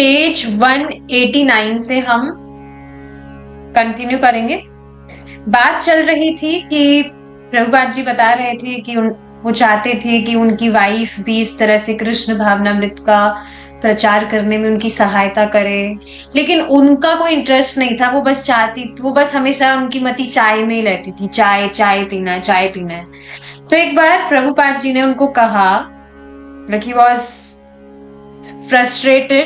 Page 189 से हम continue करेंगे। बात चल रही थी कि प्रभुपाद जी बता रहे थे कि वो चाहते थे कि उनकी वाइफ भी इस तरह से कृष्ण भावनामृत का प्रचार करने में उनकी सहायता करे, लेकिन उनका कोई इंटरेस्ट नहीं था। वो बस हमेशा उनकी मति चाय में ही रहती थी, चाय चाय पीना है, चाय पीना है। तो एक बार प्रभुपाद जी ने उनको कहा, like he was frustrated,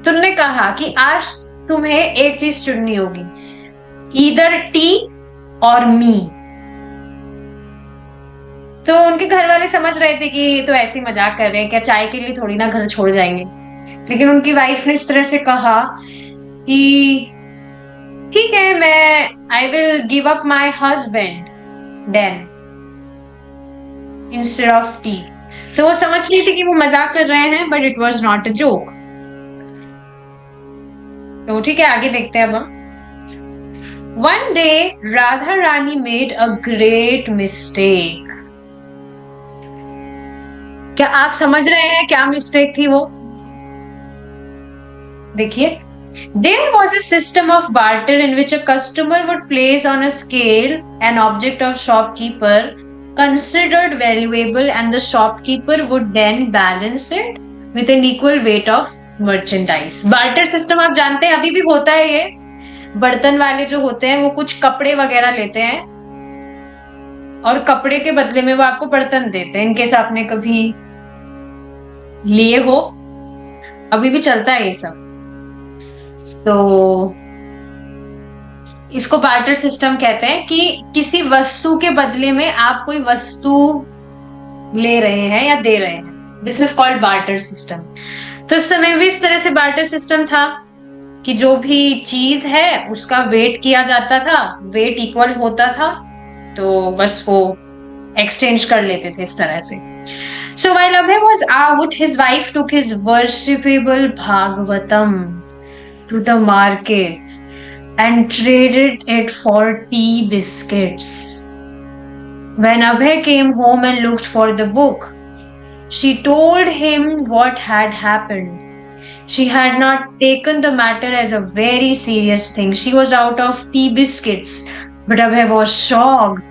तो उन्होंने कहा कि आज तुम्हें एक चीज चुननी होगी, ईदर टी और मी। तो उनके घर वाले समझ रहे थे कि ये तो ऐसे ही मजाक कर रहे हैं, क्या चाय के लिए थोड़ी ना घर छोड़ जाएंगे। लेकिन उनकी वाइफ ने इस तरह से कहा कि ठीक है, मैं I will give up my husband then instead of tea. तो वो समझ रही थी कि वो मजाक कर रहे हैं, but it was not a joke. तो ठीक है, आगे देखते हैं अब हम। One day, Radha Rani made a great mistake. क्या आप समझ रहे हैं क्या मिस्टेक थी वो? देखिए, there was a system of barter in which a customer would place on a scale an object of shopkeeper considered valuable, and the shopkeeper would then balance it with an equal weight of merchandise. Barter system आप जानते हैं, अभी भी होता है ये। बर्तन वाले जो होते हैं वो कुछ कपड़े वगैरह लेते हैं और कपड़े के बदले में वो आपको बर्तन देते हैं। इनकेस आपने कभी लिए हो, अभी भी चलता है ये सब। तो इसको बार्टर सिस्टम कहते हैं कि किसी वस्तु के बदले में आप कोई वस्तु ले रहे हैं या दे रहे हैं। This is called barter system. तो इस समय भी इस तरह से बार्टर सिस्टम था कि जो भी चीज है उसका वेट किया जाता था, वेट इक्वल होता था, तो बस वो एक्सचेंज कर लेते थे इस तरह से। So while Abhay was out, his wife took his worshipable Bhagavatam to the market and traded it for tea biscuits. When Abhay came home and looked for the book, she told him what had happened. She had not taken the matter as a very serious thing. She was out of tea biscuits, but Abhay was shocked.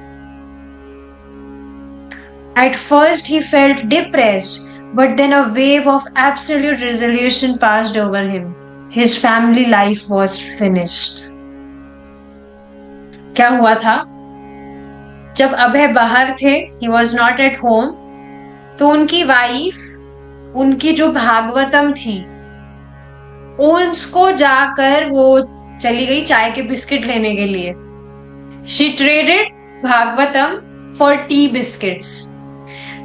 At first he felt depressed, but then a wave of absolute resolution passed over him. His family life was finished. क्या हुआ था? जब अभय बाहर थे, he was not at home, तो उनकी wife, उनकी जो भागवतम थी, उसको जाकर वो चली गई चाय के बिस्किट लेने के लिए। She traded Bhagavatam for tea biscuits.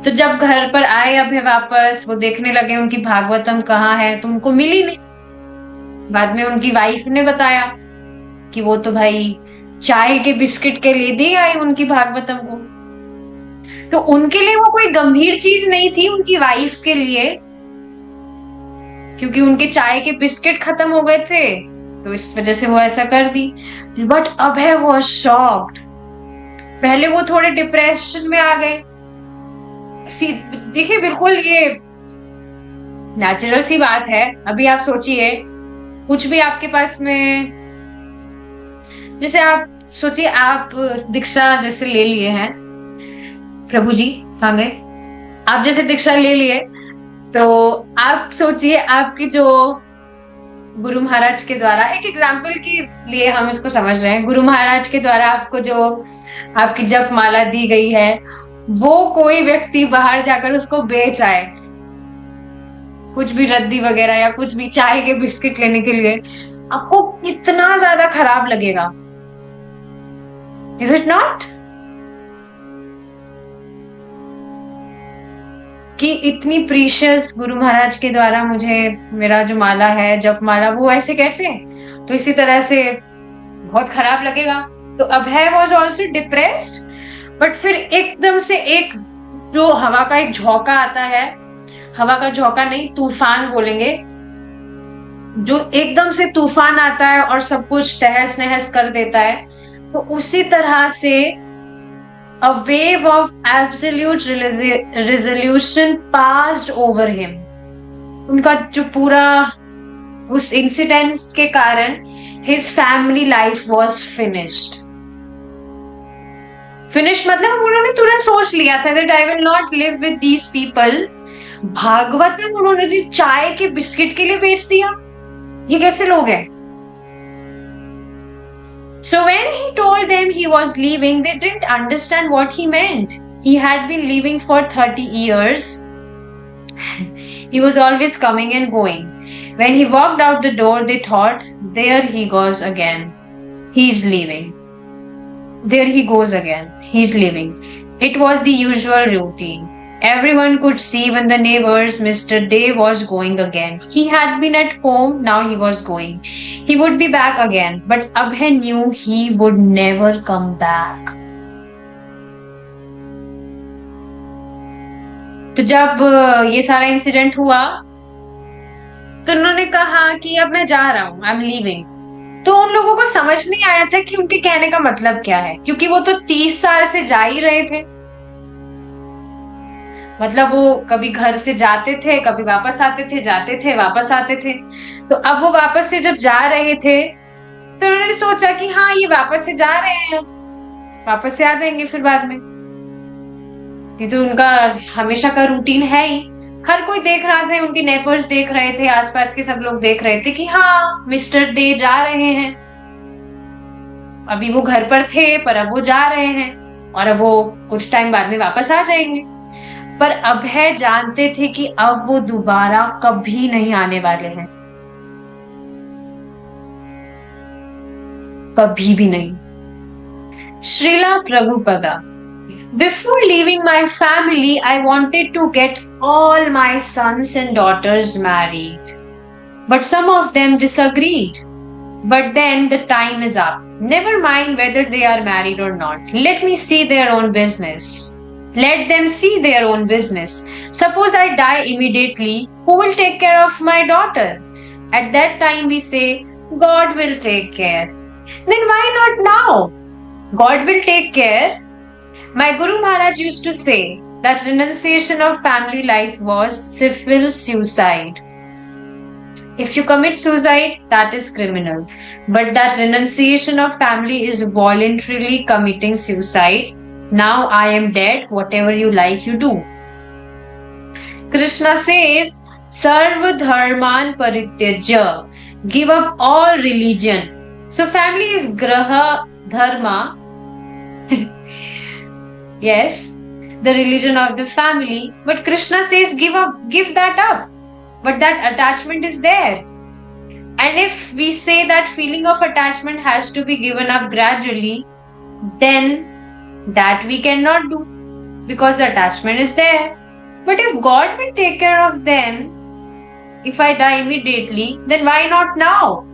तो जब घर पर आए अभय वापस, वो देखने लगे उनकी भागवतम कहाँ है, तो उनको मिली नहीं। बाद में उनकी वाइफ ने बताया कि वो तो भाई चाय के बिस्किट के लिए दी आई उनकी भागवतम को। तो उनके लिए वो कोई गंभीर चीज नहीं थी, उनकी वाइफ के लिए, क्योंकि उनके चाय के बिस्किट खत्म हो गए थे, तो इस वजह से वो ऐसा कर दी। But Abhay was shocked. पहले वो थोड़े डिप्रेशन में आ गए। देखिए, बिल्कुल ये नेचुरल सी बात है। अभी आप सोचिए, कुछ भी आपके पास में, जैसे आप सोचिए, आप दीक्षा जैसे ले लिए हैं, प्रभु जी कहाँ गए, आप जैसे दीक्षा ले लिए, तो आप सोचिए आपकी जो गुरु महाराज के द्वारा, एक एग्जाम्पल के लिए हम इसको समझ रहे हैं, गुरु महाराज के द्वारा आपको जो आपकी जप माला दी गई है, वो कोई व्यक्ति बाहर जाकर उसको बेच आए, कुछ भी रद्दी वगैरह या कुछ भी चाय के बिस्किट लेने के लिए, आपको कितना ज्यादा खराब लगेगा। Is it not? कि इतनी प्रीशियस गुरु महाराज के द्वारा मुझे मेरा जो माला है, जप माला, वो ऐसे कैसे? तो इसी तरह से बहुत खराब लगेगा। तो अभय वॉज ऑल्सो डिप्रेस्ड, बट फिर एकदम से एक जो हवा का एक झोंका आता है, हवा का झोंका नहीं, तूफान बोलेंगे, जो एकदम से तूफान आता है और सब कुछ तहस नहस कर देता है, तो उसी तरह से a wave of absolute resolution passed over him. उनका जो पूरा उस इंसिडेंट के कारण his family life was finished. Finish मतलब उन्होंने तुरंत सोच लिया था that I will not live with these people. Bhagwat में उन्होंने चाय के बिस्किट के लिए बेच दिया, ये कैसे लोग हैं? So when he told them he was leaving, they didn't understand what he meant. He had been leaving for 30 years. He was always coming and going. When he walked out the door, they thought, there he goes again. He's leaving. There he goes again. He's leaving. It was the usual routine. Everyone could see when the neighbors Mr. Day was going again. He had been at home, now he was going. He would be back again, but Abhay knew he would never come back. तो जब ये सारा incident हुआ तो उन्होंने कहा कि अब मैं जा रहा हूं, आई एम लीविंग। तो उन लोगों को समझ नहीं आया था कि उनके कहने का मतलब क्या है, क्योंकि वो तो 30 साल से जा ही रहे थे। मतलब वो कभी घर से जाते थे, कभी वापस आते थे, जाते थे वापस आते थे। तो अब वो वापस से जब जा रहे थे तो उन्होंने सोचा कि हाँ ये वापस से जा रहे हैं, वापस से आ जाएंगे फिर बाद में। ये तो उनका हमेशा का रूटीन है ही। हर कोई देख रहा था, उनके नेबर्स देख रहे थे, आसपास के सब लोग देख रहे थे कि हाँ मिस्टर डे जा रहे हैं। अभी वो घर पर थे पर अब वो जा रहे हैं और अब वो कुछ टाइम बाद में वापस आ जाएंगे। पर अभय जानते थे कि अब वो दोबारा कभी नहीं आने वाले हैं, कभी भी नहीं। Srila Prabhupada. Before leaving my family, I wanted to get all my sons and daughters married. But some of them disagreed. But then the time is up. Never mind whether they are married or not. Let me see their own business. Let them see their own business. Suppose I die immediately, who will take care of my daughter? At that time we say, God will take care. Then why not now? God will take care. My Guru Maharaj used to say that renunciation of family life was civil suicide. If you commit suicide, that is criminal. But that renunciation of family is voluntarily committing suicide. Now I am dead, whatever you like you do. Krishna says, Sarva dharman parityajya, give up all religion. So family is graha dharma. Yes, the religion of the family. But Krishna says give that up. But that attachment is there. And if we say that feeling of attachment has to be given up gradually, then that we cannot do because the attachment is there. But if God will take care of them, if I die immediately, then why not now?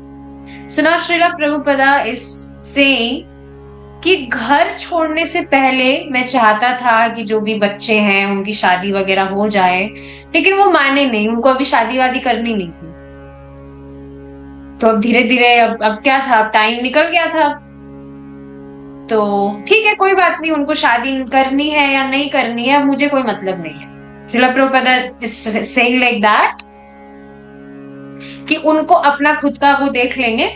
So now Srila Prabhupada is saying कि घर छोड़ने से पहले मैं चाहता था कि जो भी बच्चे हैं उनकी शादी वगैरह हो जाए, लेकिन वो माने नहीं, उनको अभी शादी वादी करनी नहीं थी। तो अब धीरे धीरे अब क्या था, अब टाइम निकल गया था, तो ठीक है कोई बात नहीं, उनको शादी करनी है या नहीं करनी है मुझे कोई मतलब नहीं है। Srila Prabhupada is saying like that कि उनको अपना खुद का वो देख लेंगे,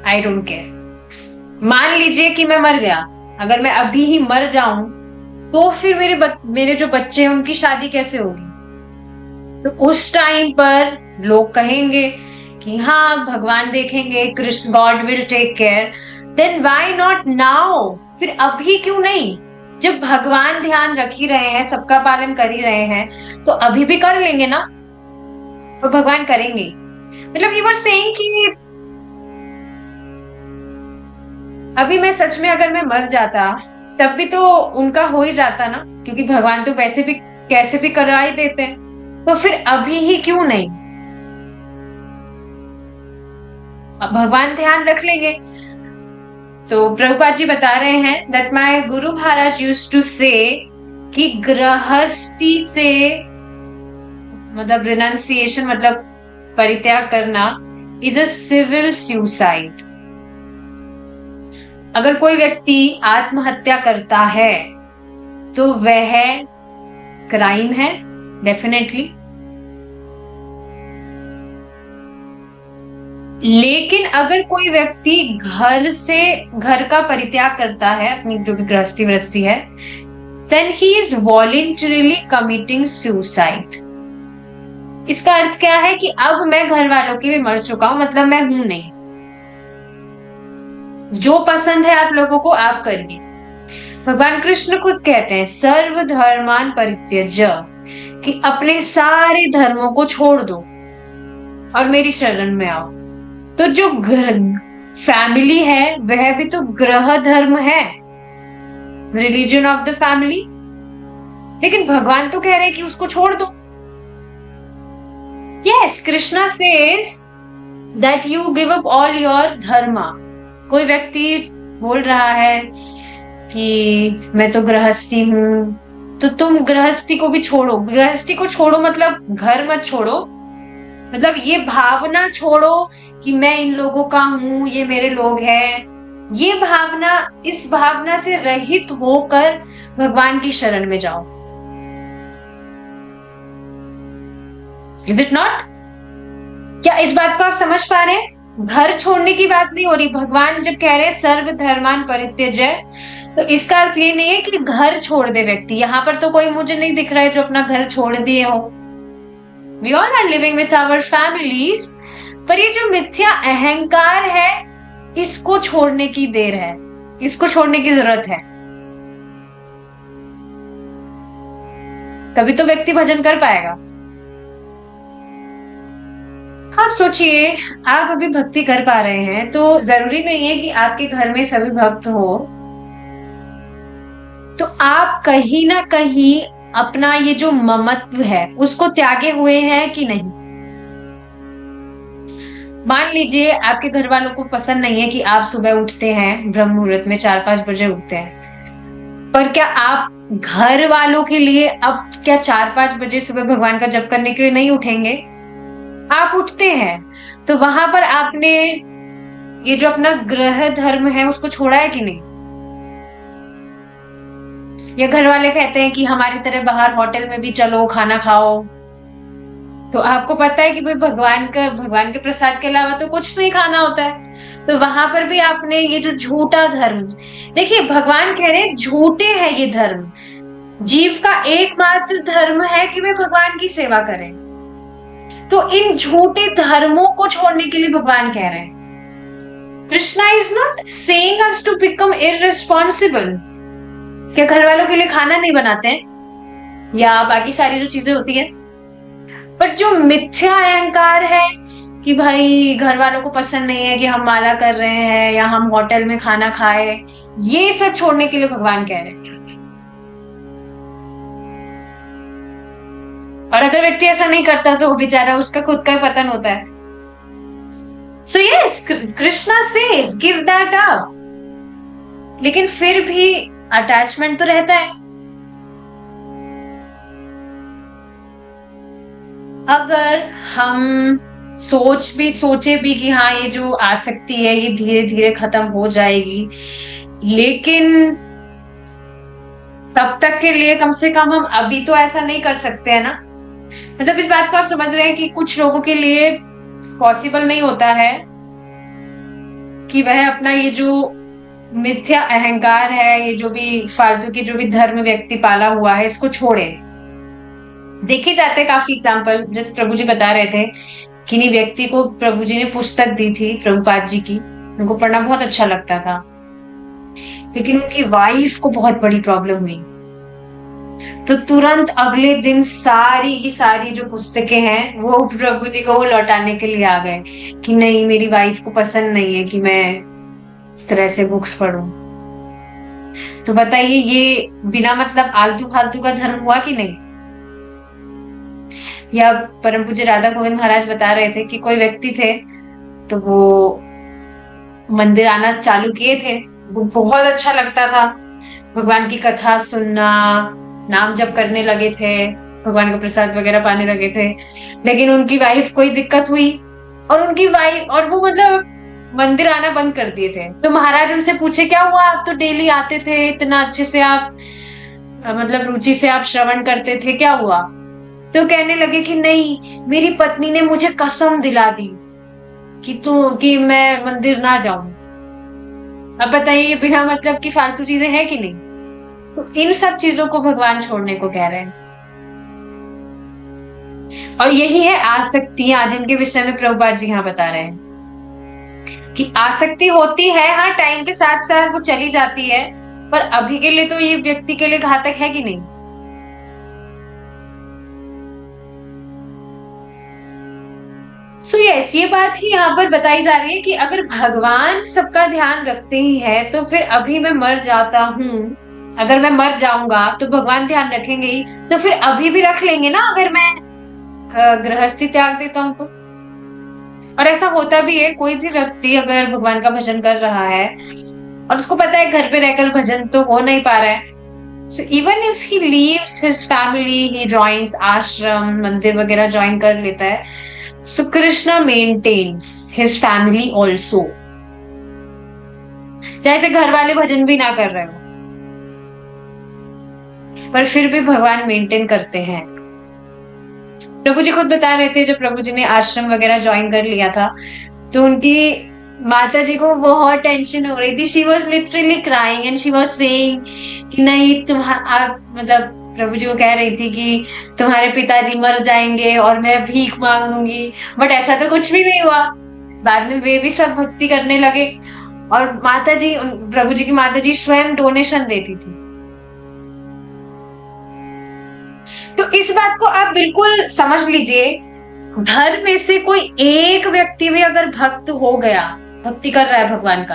आई डोंट केयर। मान लीजिए कि मैं मर गया, अगर मैं अभी ही मर जाऊं तो फिर मेरे जो बच्चे हैं उनकी शादी कैसे होगी? तो उस टाइम पर लोग कहेंगे कि हाँ भगवान देखेंगे, Krishna god will take care. Then why not now? फिर अभी क्यों नहीं? जब भगवान ध्यान रख ही रहे हैं, सबका पालन कर ही रहे हैं, तो अभी भी कर लेंगे ना, तो भगवान करेंगे। मतलब ही वाज सेइंग कि अभी मैं सच में अगर मैं मर जाता तब भी तो उनका हो ही जाता ना, क्योंकि भगवान तो वैसे भी कैसे भी करा ही देते हैं, तो फिर अभी ही क्यों नहीं? अब भगवान ध्यान रख लेंगे। तो प्रभुपाद जी बता रहे हैं that my Guru Maharaj used to से कि गृहस्थी से मतलब रिनंसिएशन मतलब परित्याग करना इज अ सिविल सुसाइड। अगर कोई व्यक्ति आत्महत्या करता है तो वह क्राइम है डेफिनेटली। लेकिन अगर कोई व्यक्ति घर का परित्याग करता है, अपनी जो भी गृहस्थी वृहस्थी है, then he is voluntarily committing suicide. इसका अर्थ क्या है कि अब मैं घर वालों के लिए मर चुका हूं, मतलब मैं हूं नहीं। जो पसंद है आप लोगों को आप करिए। भगवान कृष्ण खुद कहते हैं सर्व धर्मान परित्यज्य, कि अपने सारे धर्मों को छोड़ दो और मेरी शरण में आओ। तो जो फैमिली है वह भी तो गृह धर्म है, रिलीजन ऑफ द फैमिली। लेकिन भगवान तो कह रहे हैं कि उसको छोड़ दो। Yes, Krishna says that you give up all your dharma. कोई व्यक्ति बोल रहा है कि मैं तो गृहस्थी हूं, तो तुम गृहस्थी को भी छोड़ो। गृहस्थी को छोड़ो मतलब घर मत छोड़ो, मतलब ये भावना छोड़ो कि मैं इन लोगों का हूं, ये मेरे लोग हैं। ये भावना, इस भावना से रहित होकर भगवान की शरण में जाओ। Is it not? क्या इस बात को आप समझ पा रहे हैं? घर छोड़ने की बात नहीं हो रही। भगवान जब कह रहे हैं सर्व धर्मान परित्यज्य, तो इसका अर्थ ये नहीं है कि घर छोड़ दे व्यक्ति। यहाँ पर तो कोई मुझे नहीं दिख रहा है जो अपना घर छोड़ दिए हो। We all are living with our families, पर ये जो मिथ्या अहंकार है, इसको छोड़ने की देर है, इसको छोड़ने की जरूरत है। तभी तो व्यक्ति भजन कर पाएगा। आप सोचिए, आप अभी भक्ति कर पा रहे हैं, तो जरूरी नहीं है कि आपके घर में सभी भक्त हो। तो आप कहीं ना कहीं अपना ये जो ममत्व है उसको त्यागे हुए हैं कि नहीं? मान लीजिए आपके घर वालों को पसंद नहीं है कि आप सुबह उठते हैं, ब्रह्म मुहूर्त में 4-5 बजे उठते हैं, पर क्या आप घर वालों के लिए अब क्या 4-5 बजे सुबह भगवान का जप करने के लिए नहीं उठेंगे? आप उठते हैं। तो वहां पर आपने ये जो अपना गृह धर्म है उसको छोड़ा है कि नहीं? या घर वाले कहते हैं कि हमारी तरह बाहर होटल में भी चलो, खाना खाओ, तो आपको पता है कि भाई भगवान के प्रसाद के अलावा तो कुछ नहीं खाना होता है। तो वहां पर भी आपने ये जो झूठा धर्म, देखिए भगवान कह रहे हैं झूठे हैं ये धर्म। जीव का एकमात्र धर्म है कि वे भगवान की सेवा करें। तो इन झूठे धर्मों को छोड़ने के लिए भगवान कह रहे हैं। Krishna is not saying us to become irresponsible. क्या घर वालों के लिए खाना नहीं बनाते हैं या बाकी सारी जो चीजें होती है? पर जो मिथ्या अहंकार है कि भाई घर वालों को पसंद नहीं है कि हम माला कर रहे हैं या हम होटल में खाना खाए, ये सब छोड़ने के लिए भगवान कह रहे हैं। और अगर व्यक्ति ऐसा नहीं करता तो बेचारा उसका खुद का पतन होता है। So yes, Krishna says give that up. लेकिन फिर भी अटैचमेंट तो रहता है। अगर हम सोचे भी कि हाँ ये जो आसक्ति है ये धीरे धीरे खत्म हो जाएगी, लेकिन तब तक के लिए कम से कम हम अभी तो ऐसा नहीं कर सकते है ना। मतलब इस बात को आप समझ रहे हैं कि कुछ लोगों के लिए पॉसिबल नहीं होता है कि वह अपना ये जो मिथ्या अहंकार है, ये जो भी फालतू के जो भी धर्म व्यक्ति पाला हुआ है, इसको छोड़े। देखे जाते हैं काफी एग्जाम्पल, जैसे प्रभु जी बता रहे थे किन्हीं व्यक्ति को प्रभु जी ने पुस्तक दी थी प्रभुपाद जी की, उनको पढ़ना बहुत अच्छा लगता था, लेकिन उनकी वाइफ को बहुत बड़ी प्रॉब्लम हुई। तो तुरंत अगले दिन सारी की सारी जो पुस्तकें हैं वो प्रभु जी को वो लौटाने के लिए आ गए कि नहीं, मेरी वाइफ को पसंद नहीं है कि मैं इस तरह से बुक्स पढूं। तो बताइए ये बिना मतलब आलतू फालतू का धर्म हुआ कि नहीं? या परम पूज्य राधा गोविंद महाराज बता रहे थे कि कोई व्यक्ति थे तो वो मंदिर आना चालू किए थे, वो बहुत अच्छा लगता था, भगवान की कथा सुनना, नाम जप करने लगे थे, भगवान का प्रसाद वगैरह पाने लगे थे। लेकिन उनकी वाइफ कोई दिक्कत हुई और उनकी वाइफ और वो मतलब मंदिर आना बंद कर दिए थे। तो महाराज उनसे पूछे क्या हुआ, आप तो डेली आते थे, इतना अच्छे से आप मतलब रुचि से आप श्रवण करते थे, क्या हुआ? तो कहने लगे कि नहीं, मेरी पत्नी ने मुझे कसम दिला दी कि मैं मंदिर ना जाऊं। अब बताइए, ये बिना मतलब की फालतू चीजें हैं कि नहीं? तो इन सब चीजों को भगवान छोड़ने को कह रहे हैं। और यही है आसक्तियां, जिनके विषय में प्रभुपाद जी यहाँ बता रहे हैं कि आसक्ति होती है, हाँ, टाइम के साथ साथ वो चली जाती है, पर अभी के लिए तो ये व्यक्ति के लिए घातक है कि नहीं? सो यस, ये बात ही यहाँ पर बताई जा रही है कि अगर भगवान सबका ध्यान रखते ही है, तो फिर अभी मैं मर जाता हूँ, अगर मैं मर जाऊंगा तो भगवान ध्यान रखेंगे ही, तो फिर अभी भी रख लेंगे ना, अगर मैं गृहस्थी त्याग देता हूँ तो। और ऐसा होता भी है, कोई भी व्यक्ति अगर भगवान का भजन कर रहा है और उसको पता है घर पे रहकर भजन तो हो नहीं पा रहा है, so even if he leaves his family, he joins ashram, मंदिर वगैरह ज्वाइन कर लेता है, so Krishna maintains his family also. जैसे घर वाले भजन भी ना कर रहे हो, पर फिर भी भगवान मेंटेन करते हैं। प्रभु जी खुद बता रहे थे, जब प्रभु जी ने आश्रम वगैरह ज्वाइन कर लिया था, तो उनकी माता जी को बहुत टेंशन हो रही थी। She was literally crying and she was saying कि नहीं, आप मतलब प्रभु जी को कह रही थी कि तुम्हारे पिताजी मर जाएंगे और मैं भीख मांगूंगी, बट ऐसा तो कुछ भी नहीं हुआ। बाद में वे भी सब भक्ति करने लगे, और माता जी, प्रभु जी की माता जी स्वयं डोनेशन देती थी। तो इस बात को आप बिल्कुल समझ लीजिए, घर में से कोई एक व्यक्ति भी अगर भक्त हो गया, भक्ति कर रहा है भगवान का,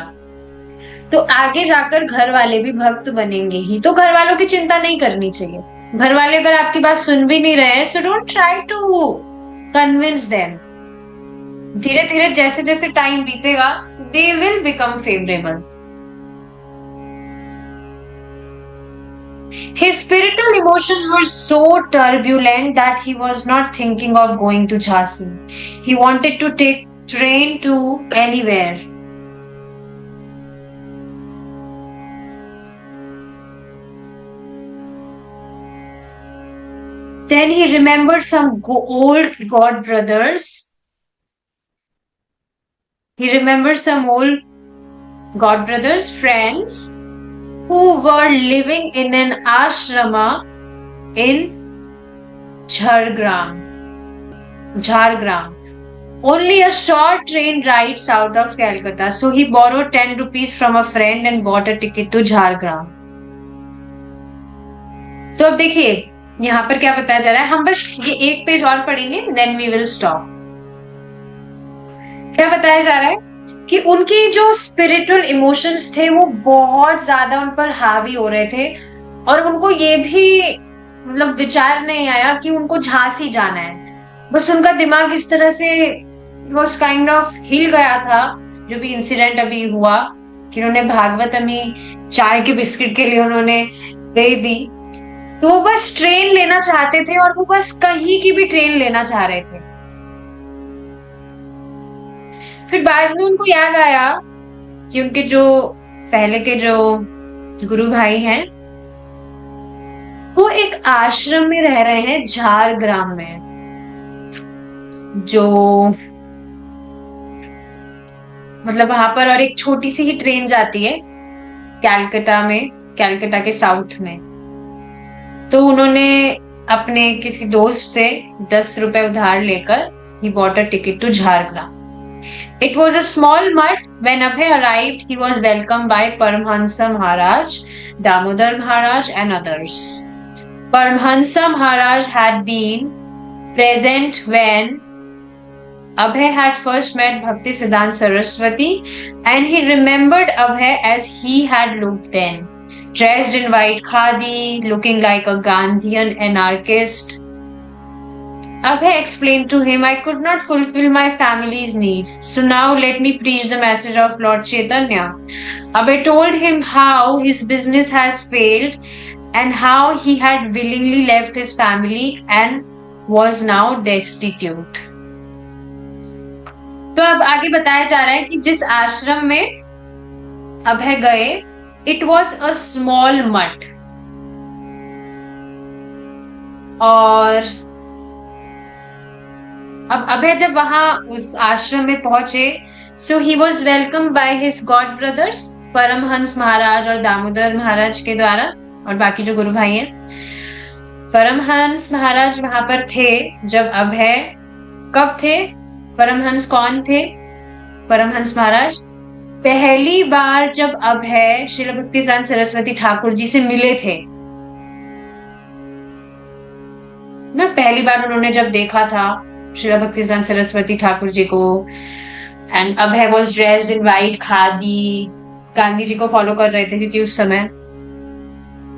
तो आगे जाकर घर वाले भी भक्त बनेंगे ही। तो घर वालों की चिंता नहीं करनी चाहिए। घर वाले अगर आपकी बात सुन भी नहीं रहे हैं, so don't try to convince them. धीरे धीरे जैसे जैसे टाइम बीतेगा, they will become favourable. His spiritual emotions were so turbulent that he was not thinking of going to Jhansi. He wanted to take train to anywhere. Then he remembered some old god brothers. He remembered some old god brothers, friends, who were living in an ashrama in Jhargram. Only a short train ride south of Calcutta. So he borrowed 10 rupees from a friend and bought a ticket to Jhargram. तो अब देखिए यहाँ पर क्या बताया जा रहा है, हम बस ये एक पेज और पढ़ेंगे, देन वी विल स्टॉप। क्या बताया जा रहा है कि उनके जो स्पिरिचुअल इमोशंस थे वो बहुत ज्यादा उन पर हावी हो रहे थे, और उनको ये भी मतलब विचार नहीं आया कि उनको झांसी जाना है। बस उनका दिमाग इस तरह से was kind of हिल गया था, जो भी इंसिडेंट अभी हुआ कि उन्होंने भागवतमी चाय के बिस्किट के लिए उन्होंने दे दी, तो वो बस ट्रेन लेना चाहते थे, और वो बस कहीं की भी ट्रेन लेना चाह रहे थे। फिर बाद में उनको याद आया कि उनके जो पहले के जो गुरु भाई हैं, वो एक आश्रम में रह रहे हैं झारग्राम में, जो मतलब वहां पर, और एक छोटी सी ही ट्रेन जाती है कैलकाटा में, कैलकाटा के साउथ में। तो उन्होंने अपने किसी दोस्त से 10 रुपए उधार लेकर ही bought a ticket to Jhargram. It was a small mutt. When Abhay arrived, he was welcomed by Paramhansa Maharaj, Damodar Maharaj, and others. Paramhansa Maharaj had been present when Abhay had first met Bhakti Siddhanta Saraswati, and he remembered Abhay as he had looked then, dressed in white khadi, looking like a Gandhian anarchist. Abhay explained to him, I could not fulfill my family's needs, so now let me preach the message of Lord Chaitanya. Abhay told him how his business has failed and how he had willingly left his family and was now destitute. तो अब आगे बताया जा रहा है कि जिस आश्रम में अभय गए, इट वॉज अ स्मॉल मठ, और अब अभय जब वहां उस आश्रम में पहुंचे, so he was welcome by his god brothers, Paramahansa Maharaj और दामोदर महाराज के द्वारा, और बाकी जो गुरु भाई हैं। परमहंस महाराज वहां पर थे जब अभय, कब थे? परमहंस कौन थे? परमहंस महाराज पहली बार जब अभय श्रील भक्तिसिद्धांत सरस्वती ठाकुर जी से मिले थे ना, पहली बार उन्होंने जब देखा था श्रील भक्तिसिद्धांत सरस्वती ठाकुर जी को, and Abhay was dressed in white khadi, Gandhi ji को फॉलो कर रहे थे क्योंकि उस समय,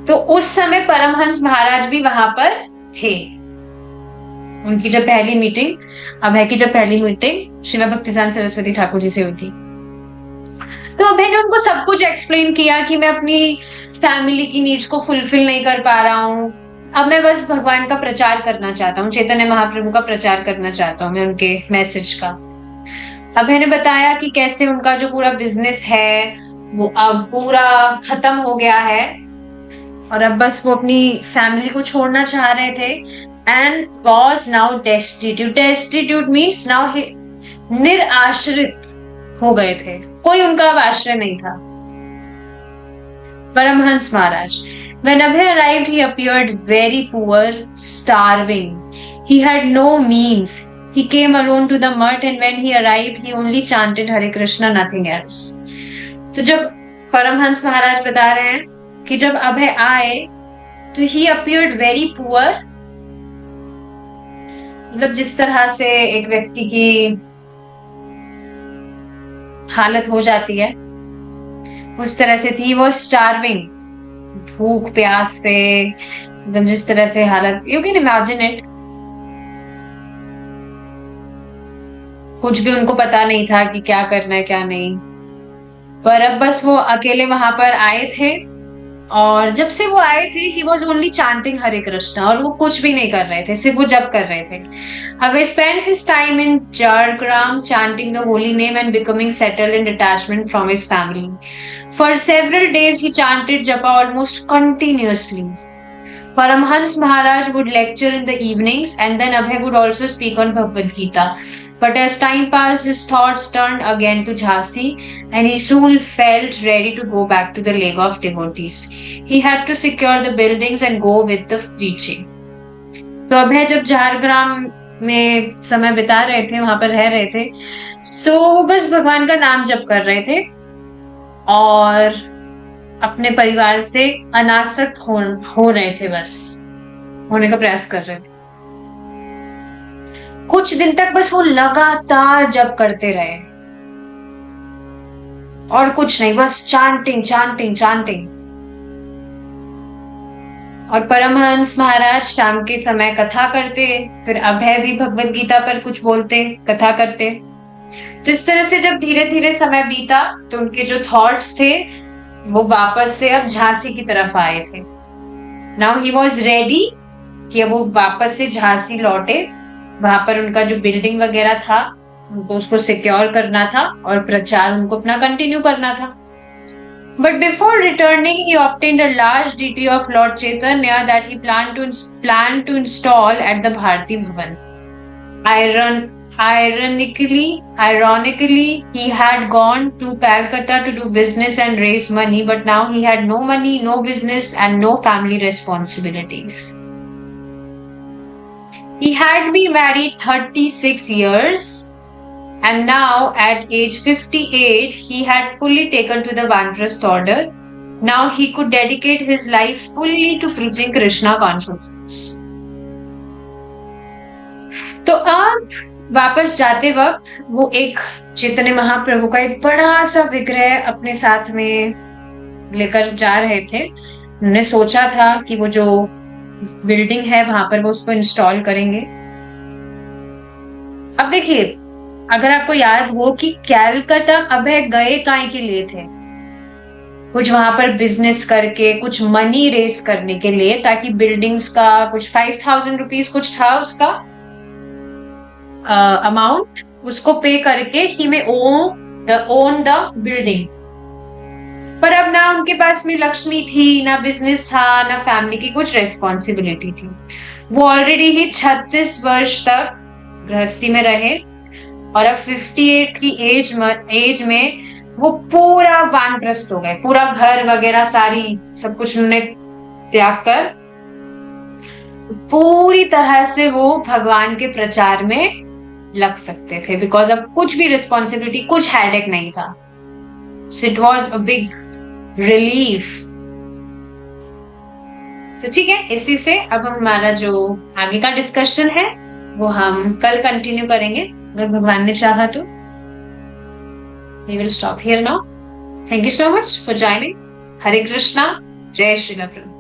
तो उस समय परमहंस महाराज भी वहां पर थे। उनकी जब पहली मीटिंग, अभय की जब पहली मीटिंग श्रील भक्तिसिद्धांत सरस्वती ठाकुर जी से हुई थी, तो अभय ने उनको सब कुछ एक्सप्लेन किया कि मैं अपनी फैमिली की नीड्स को फुलफिल नहीं कर पा रहा हूँ, अब मैं बस भगवान का प्रचार करना चाहता हूँ, चैतन्य महाप्रभु का प्रचार करना चाहता हूँ मैं, उनके मैसेज का। अभय ने बताया कि कैसे उनका जो पूरा बिजनेस है वो अब पूरा खत्म हो गया है और अब बस वो अपनी फैमिली को छोड़ना चाह रहे थे, and was now destitute. Destitute means now निराश्रित हो गए थे, कोई उनका अब आश्रय नहीं था। परमहंस महाराज, when Abhay arrived, he appeared very poor, starving. He had no means. He came alone to the mutt, and when he arrived, he only chanted Hare Krishna, nothing else. तो जब परमहंस महाराज बता रहे हैं कि जब अभय आए तो he appeared very poor, मतलब जिस तरह से एक व्यक्ति की हालत हो जाती है उस तरह से थी। वो स्टार्विंग, भूख प्यास से एकदम जिस तरह से हालत, यू कैन इमेजिन इट। कुछ भी उनको पता नहीं था कि क्या करना है क्या नहीं, पर अब बस वो अकेले वहां पर आए थे, और जब से वो आए थे ही वॉज ओनली चांटिंग हरे कृष्णा, और वो कुछ भी नहीं कर रहे थे, सिर्फ वो जप कर रहे थे। अब spend his time in Jhargram chanting the holy name and becoming settled in detachment from his family. For several days he chanted japa almost continuously. Paramhans Maharaj would lecture in the evenings, and then Abhay would also speak on Bhagavad Gita. But as time passed, his thoughts turned again to Jhansi, and he soon felt ready to go back to the Lake of Devotees. He had to secure the buildings and go with the preaching. तो अभय जब झारग्राम में समय बिता रहे थे, वहां पर रह रहे थे, सो बस भगवान का नाम जप कर रहे थे और अपने परिवार से अनासक्त हो रहे थे, बस होने का प्रयास कर रहे थे। कुछ दिन तक बस वो लगातार जप करते रहे और कुछ नहीं, बस चांटिंग चांटिंग चांटिंग। और परमहंस महाराज शाम के समय कथा करते, फिर अभय भी भगवत गीता पर कुछ बोलते, कथा करते। तो इस तरह से जब धीरे धीरे समय बीता तो उनके जो थॉट्स थे वो वापस से अब झांसी की तरफ आए थे। नाउ ही वॉज रेडी कि वो वापस से झांसी लौटे, वहां पर उनका जो बिल्डिंग वगैरह था उनको उसको सिक्योर करना था और प्रचार उनको अपना कंटिन्यू करना था। But before returning, he obtained a large deity of Lord Chaitanya that he planned to install at the Bharati Bhavan. Ironically, he had gone to Calcutta to do business and raise money, but now he had no money, no business, and no family responsibilities. He had been married 36 years. And now, at age 58, he had fully taken to the Vanprastha order. Now he could dedicate his life fully to preaching Krishna consciousness. तो अब वापस जाते वक्त वो एक चैतन्य महाप्रभु का एक बड़ा सा विग्रह अपने साथ में लेकर जा रहे थे। उन्होंने सोचा था कि वो जो बिल्डिंग है वहां पर वो उसको इंस्टॉल करेंगे। अब देखिए, अगर आपको याद हो कि कैलकाता अभय गए काय के लिए थे, कुछ वहां पर बिजनेस करके कुछ मनी रेस करने के लिए, ताकि बिल्डिंग्स का कुछ 5,000 रुपीज कुछ था उसका अमाउंट, उसको पे करके ही में ओन द बिल्डिंग। पर अब ना उनके पास में लक्ष्मी थी, ना बिजनेस था, ना फैमिली की कुछ रेस्पॉन्सिबिलिटी थी। वो ऑलरेडी ही 36 वर्ष तक गृहस्थी में रहे, और अब 58 की एज में वो पूरा वानप्रस्थ हो गए, पूरा घर वगैरह सारी सब कुछ उन्होंने त्याग कर पूरी तरह से वो भगवान के प्रचार में लग सकते थे, बिकॉज अब कुछ भी रिस्पॉन्सिबिलिटी, कुछ हेडेक नहीं था। So it was a big relief. तो ठीक है, इसी से अब हमारा जो आगे का डिस्कशन है वो हम कल कंटिन्यू करेंगे, अगर भगवान ने चाहा तो। We will stop here now. Thank you so much for joining. Hare Krishna, जय श्री प्रभु।